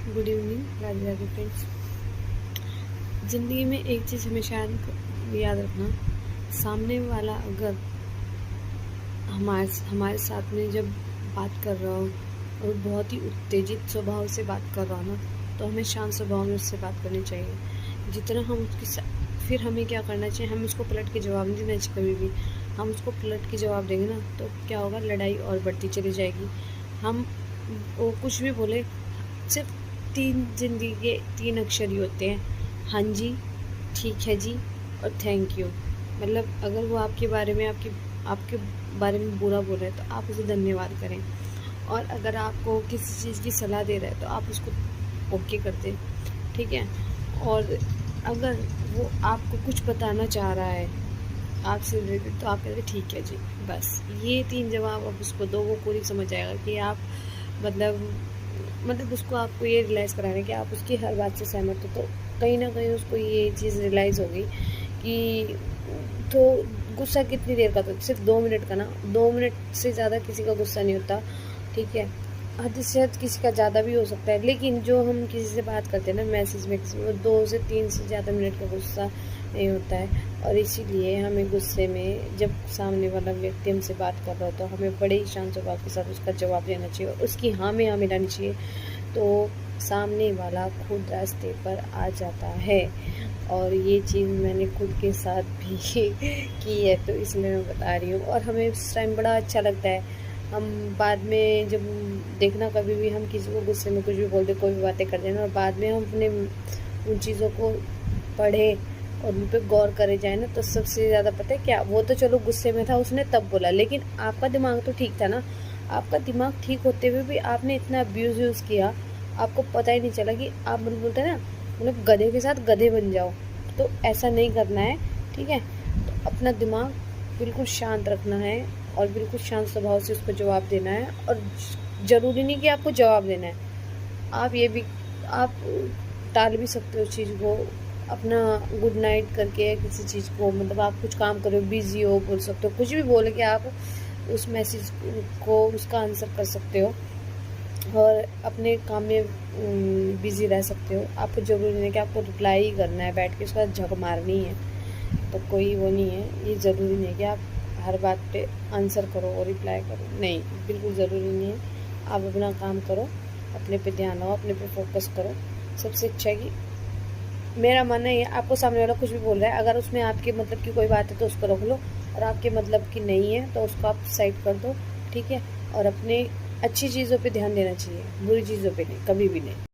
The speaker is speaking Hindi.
Good evening, Radhe Radhe friends. ज़िंदगी में एक चीज़ हमेशा याद रखना, सामने वाला अगर हमारे साथ में जब बात कर रहा हो और बहुत ही उत्तेजित स्वभाव से बात कर रहा हो ना, तो हमें शांत स्वभाव में उससे बात करनी चाहिए। जितना हम फिर हमें क्या करना चाहिए, हम उसको पलट के जवाब नहीं देना चाहिए कभी भी। हम उसको पलट के जवाब देंगे ना तो क्या होगा, लड़ाई और बढ़ती चली जाएगी। हम वो कुछ भी बोले, सिर्फ ज़िंदगी के 3 अक्षर ही होते हैं, हाँ जी, ठीक है जी और थैंक यू। मतलब अगर वो आपके बारे में आपके बारे में बुरा बोल रहे हैं तो आप उसे धन्यवाद करें, और अगर आपको किसी चीज़ की सलाह दे रहा है तो आप उसको ओके कर दें, ठीक है। और अगर वो आपको कुछ बताना चाह रहा है आपसे रिलेटेड तो आप कहते ठीक है जी, बस ये 3 जवाब आप उसको दो, वो पूरी समझ जाएगा कि आप मतलब उसको आपको ये रियलाइज़ कराना है कि आप उसकी हर बात से सहमत हो। तो कहीं ना कहीं उसको ये चीज़ रियलाइज़ होगी कि तो गुस्सा कितनी देर का, तो सिर्फ 2 मिनट का ना, 2 मिनट से ज़्यादा किसी का गुस्सा नहीं होता, ठीक है। हद से हद किसी का ज़्यादा भी हो सकता है, लेकिन जो हम किसी से बात करते हैं ना मैसेज में, किसी वो 2 से 3 से ज़्यादा मिनट का गुस्सा नहीं होता है। और इसीलिए हमें गुस्से में जब सामने वाला व्यक्ति हमसे बात कर रहा हो तो हमें बड़े ही शांत स्वभाव के साथ उसका जवाब देना चाहिए और उसकी हाँ में हाँ मिलानी चाहिए, तो सामने वाला खुद रास्ते पर आ जाता है। और ये चीज़ मैंने खुद के साथ भी की है, तो इसलिए मैं बता रही हूँ। और हमें उस टाइम बड़ा अच्छा लगता है, हम बाद में जब देखना कभी भी हम किसी को गुस्से में कुछ भी बोलते, कोई भी बातें करते हैं और बाद में हम अपने उन चीज़ों को पढ़े और उन पर गौर करे जाए ना, तो सबसे ज़्यादा पता है क्या, वो तो चलो गुस्से में था उसने तब बोला, लेकिन आपका दिमाग तो ठीक था ना। आपका दिमाग ठीक होते हुए भी आपने इतना अब्यूज़ यूज़ किया, आपको पता ही नहीं चला कि आप बोलते हैं ना, मतलब गधे के साथ गधे बन जाओ। तो ऐसा नहीं करना है, ठीक है। तो अपना दिमाग बिल्कुल शांत रखना है और बिल्कुल शांत स्वभाव से उसको जवाब देना है। और ज़रूरी नहीं कि आपको जवाब देना है, आप ये भी आप टाल भी सकते हो उस चीज़ को, अपना गुड नाइट करके किसी चीज़ को, मतलब आप कुछ काम करो, बिज़ी हो, बोल सकते हो, कुछ भी बोल के आप उस मैसेज को उसका आंसर कर सकते हो और अपने काम में बिज़ी रह सकते हो। आपको ज़रूरी नहीं कि आपको रिप्लाई ही करना है, बैठ के उसका झक मारनी है, तो कोई वो नहीं है। ये ज़रूरी नहीं है कि आप हर बात पे आंसर करो और रिप्लाई करो, नहीं, बिल्कुल ज़रूरी नहीं है। आप अपना काम करो, अपने पे ध्यान हो, अपने पे फोकस करो। सबसे अच्छा है कि मेरा मानना है, आपको सामने वाला कुछ भी बोल रहा है, अगर उसमें आपके मतलब की कोई बात है तो उसको रख लो, और आपके मतलब की नहीं है तो उसको आप साइड कर दो, ठीक है। और अपने अच्छी चीज़ों पे ध्यान देना चाहिए, बुरी चीज़ों पे नहीं, कभी भी नहीं।